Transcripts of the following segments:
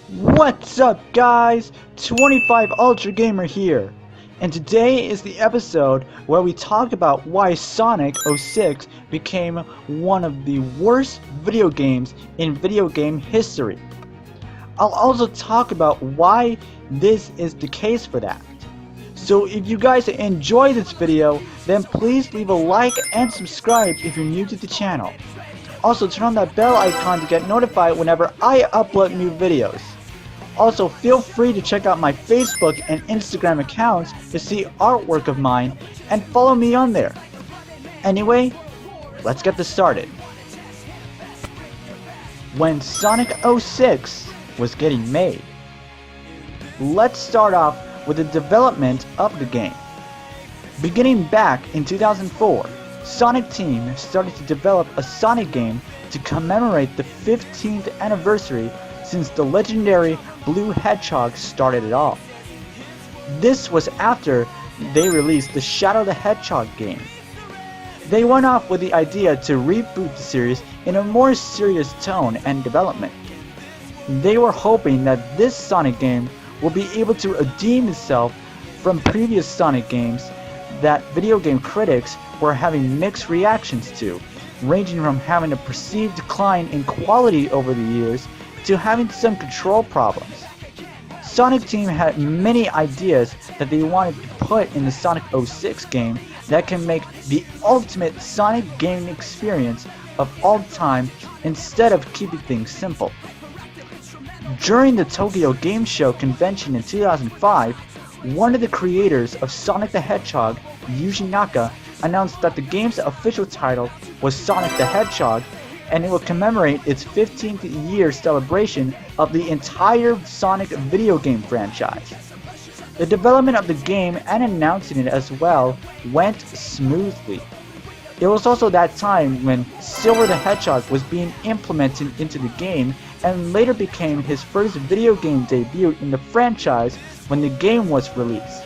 What's up guys, 25 Ultra Gamer here, and today is the episode where we talk about why Sonic 06 became one of the worst video games in video game history. I'll also talk about why this is the case for that. So if you guys enjoy this video, then please leave a like and subscribe if you're new to the channel. Also turn on that bell icon to get notified whenever I upload new videos. Also, feel free to check out my Facebook and Instagram accounts to see artwork of mine and follow me on there. Anyway, let's get this started. When Sonic 06 was getting made, let's start off with the development of the game. Beginning back in 2004, Sonic Team started to develop a Sonic game to commemorate the 15th anniversary since the legendary Blue Hedgehog started it all. This was after they released the Shadow the Hedgehog game. They went off with the idea to reboot the series in a more serious tone and development. They were hoping that this Sonic game will be able to redeem itself from previous Sonic games that video game critics were having mixed reactions to, ranging from having a perceived decline in quality over the years to having some control problems. Sonic Team had many ideas that they wanted to put in the Sonic 06 game that can make the ultimate Sonic gaming experience of all time instead of keeping things simple. During the Tokyo Game Show convention in 2005, one of the creators of Sonic the Hedgehog, Yuji Naka, announced that the game's official title was Sonic the Hedgehog, and it will commemorate its 15th year celebration of the entire Sonic video game franchise. The development of the game and announcing it as well went smoothly. It was also that time when Silver the Hedgehog was being implemented into the game and later became his first video game debut in the franchise when the game was released.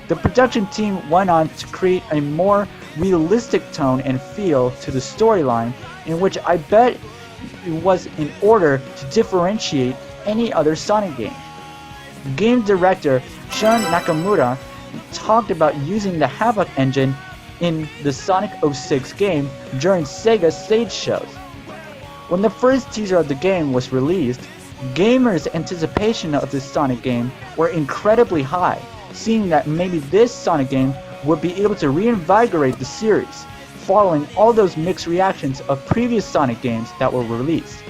The production team went on to create a more realistic tone and feel to the storyline, in which I bet it was in order to differentiate any other Sonic game. Game director Shun Nakamura talked about using the Havoc engine in the Sonic 06 game during SEGA stage shows. When the first teaser of the game was released, gamers' anticipation of this Sonic game were incredibly high, seeing that maybe this Sonic game would be able to reinvigorate the series, following all those mixed reactions of previous Sonic games that were released.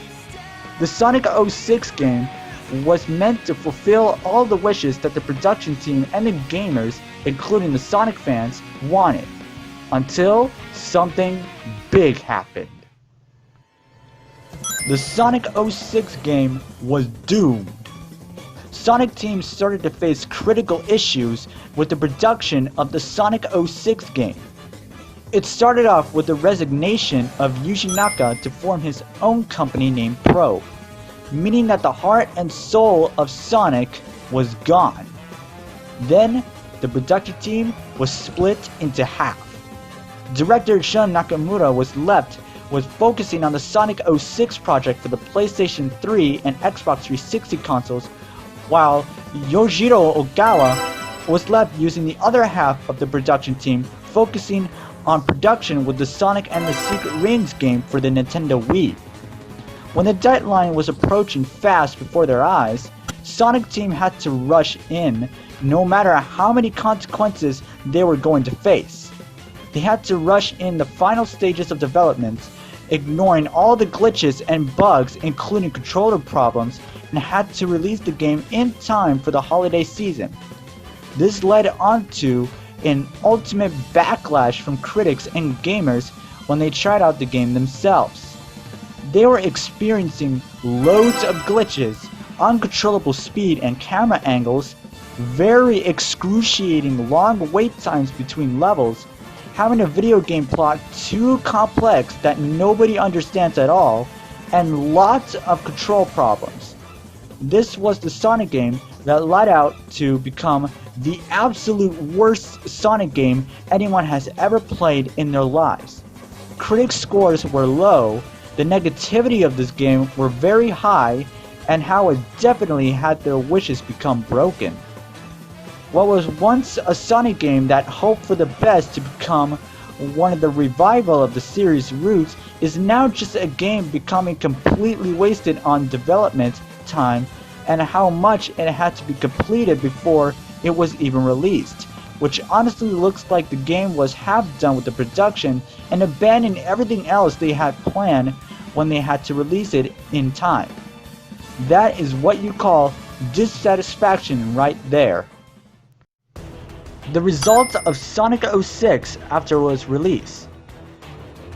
The Sonic 06 game was meant to fulfill all the wishes that the production team and the gamers, including the Sonic fans, wanted, until something big happened. The Sonic 06 game was doomed. Sonic Team started to face critical issues with the production of the Sonic 06 game. It started off with the resignation of Yuji Naka to form his own company named Probe, meaning that the heart and soul of Sonic was gone. Then, the production team was split into half. Director Shun Nakamura was left with focusing on the Sonic 06 project for the PlayStation 3 and Xbox 360 consoles, while Yojiro Ogawa was left using the other half of the production team focusing on production with the Sonic and the Secret Rings game for the Nintendo Wii. When the deadline was approaching fast before their eyes, Sonic Team had to rush in no matter how many consequences they were going to face. They had to rush in the final stages of development, ignoring all the glitches and bugs including controller problems, and had to release the game in time for the holiday season. This led on to an ultimate backlash from critics and gamers when they tried out the game themselves. They were experiencing loads of glitches, uncontrollable speed and camera angles, very excruciating long wait times between levels, having a video game plot too complex that nobody understands at all, and lots of control problems. This was the Sonic game that led out to become the absolute worst Sonic game anyone has ever played in their lives. Critics' scores were low, the negativity of this game were very high, and how it definitely had their wishes become broken. What was once a Sonic game that hoped for the best to become one of the revival of the series' roots is now just a game becoming completely wasted on development time and how much it had to be completed before it was even released, which honestly looks like the game was half done with the production and abandoned everything else they had planned when they had to release it in time. That is what you call dissatisfaction right there. The results of Sonic 06 after it was released.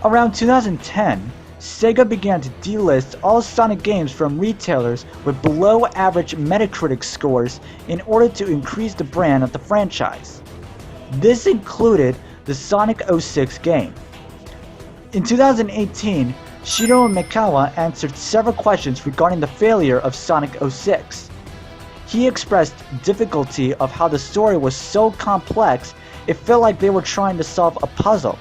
Around 2010, SEGA began to delist all Sonic games from retailers with below average Metacritic scores in order to increase the brand of the franchise. This included the Sonic 06 game. In 2018, Shigeru Mikawa answered several questions regarding the failure of Sonic 06. He expressed difficulty of how the story was so complex it felt like they were trying to solve a puzzle,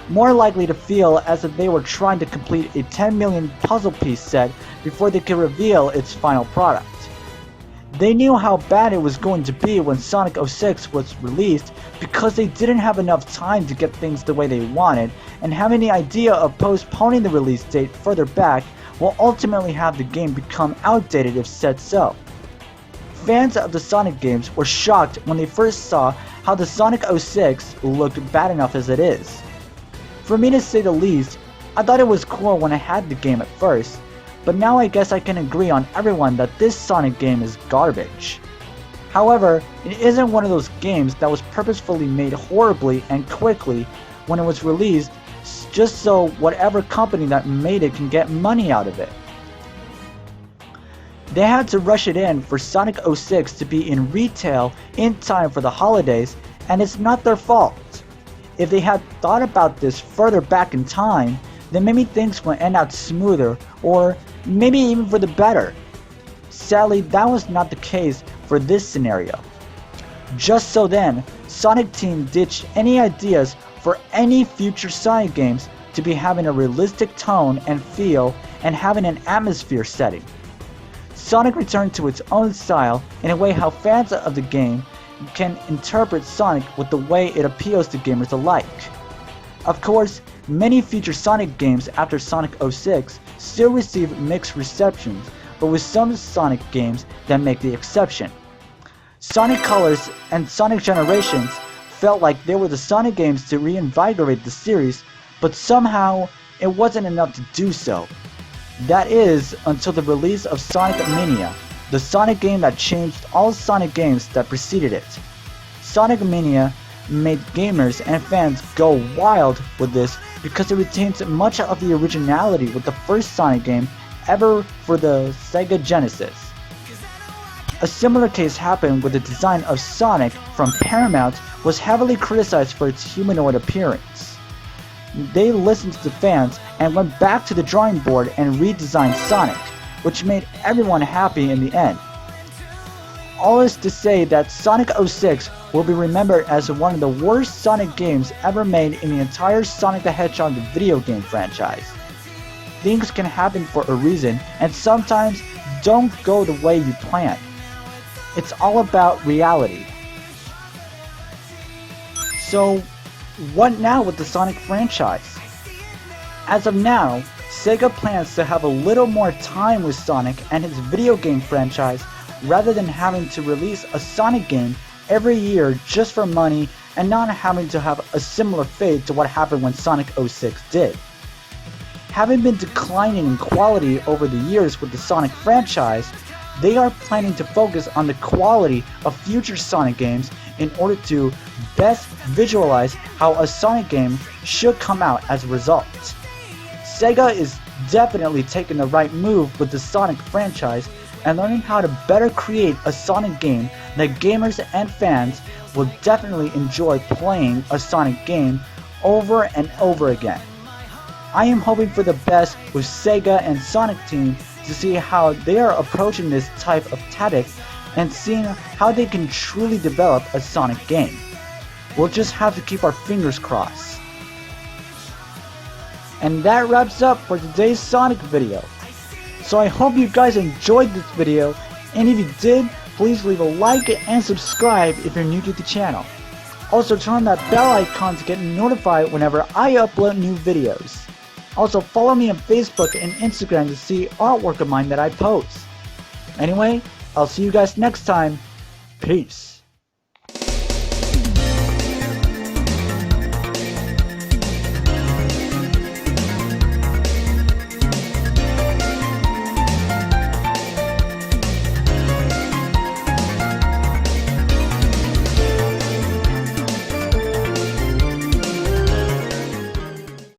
more likely to feel as if they were trying to complete a 10 million puzzle piece set before they could reveal its final product. They knew how bad it was going to be when Sonic 06 was released because they didn't have enough time to get things the way they wanted, and having the idea of postponing the release date further back will ultimately have the game become outdated if said so. Fans of the Sonic games were shocked when they first saw how the Sonic 06 looked bad enough as it is. For me to say the least, I thought it was cool when I had the game at first, but now I guess I can agree on everyone that this Sonic game is garbage. However, it isn't one of those games that was purposefully made horribly and quickly when it was released just so whatever company that made it can get money out of it. They had to rush it in for Sonic 06 to be in retail in time for the holidays, and it's not their fault. If they had thought about this further back in time, then maybe things would end out smoother, or maybe even for the better. Sadly, that was not the case for this scenario. Just so then, Sonic Team ditched any ideas for any future Sonic games to be having a realistic tone and feel and having an atmosphere setting. Sonic returned to its own style in a way how fans of the game can interpret Sonic with the way it appeals to gamers alike. Of course, many future Sonic games after Sonic 06 still receive mixed receptions, but with some Sonic games that make the exception. Sonic Colors and Sonic Generations felt like they were the Sonic games to reinvigorate the series, but somehow it wasn't enough to do so. That is, until the release of Sonic Mania, the Sonic game that changed all Sonic games that preceded it. Sonic Mania made gamers and fans go wild with this because it retains much of the originality with the first Sonic game ever for the Sega Genesis. A similar case happened with the design of Sonic from Paramount was heavily criticized for its humanoid appearance. They listened to the fans and went back to the drawing board and redesigned Sonic, which made everyone happy in the end. All is to say that Sonic 06 will be remembered as one of the worst Sonic games ever made in the entire Sonic the Hedgehog video game franchise. Things can happen for a reason and sometimes don't go the way you planned. It's all about reality. So, what now with the Sonic franchise? As of now, SEGA plans to have a little more time with Sonic and his video game franchise rather than having to release a Sonic game every year just for money and not having to have a similar fate to what happened when Sonic 06 did. Having been declining in quality over the years with the Sonic franchise, they are planning to focus on the quality of future Sonic games in order to best visualize how a Sonic game should come out as a result. SEGA is definitely taking the right move with the Sonic franchise and learning how to better create a Sonic game that gamers and fans will definitely enjoy playing a Sonic game over and over again. I am hoping for the best with SEGA and Sonic Team to see how they are approaching this type of tactic and seeing how they can truly develop a Sonic game. We'll just have to keep our fingers crossed. And that wraps up for today's Sonic video. So I hope you guys enjoyed this video, and if you did, please leave a like and subscribe if you're new to the channel. Also turn on that bell icon to get notified whenever I upload new videos. Also follow me on Facebook and Instagram to see artwork of mine that I post. Anyway, I'll see you guys next time. Peace.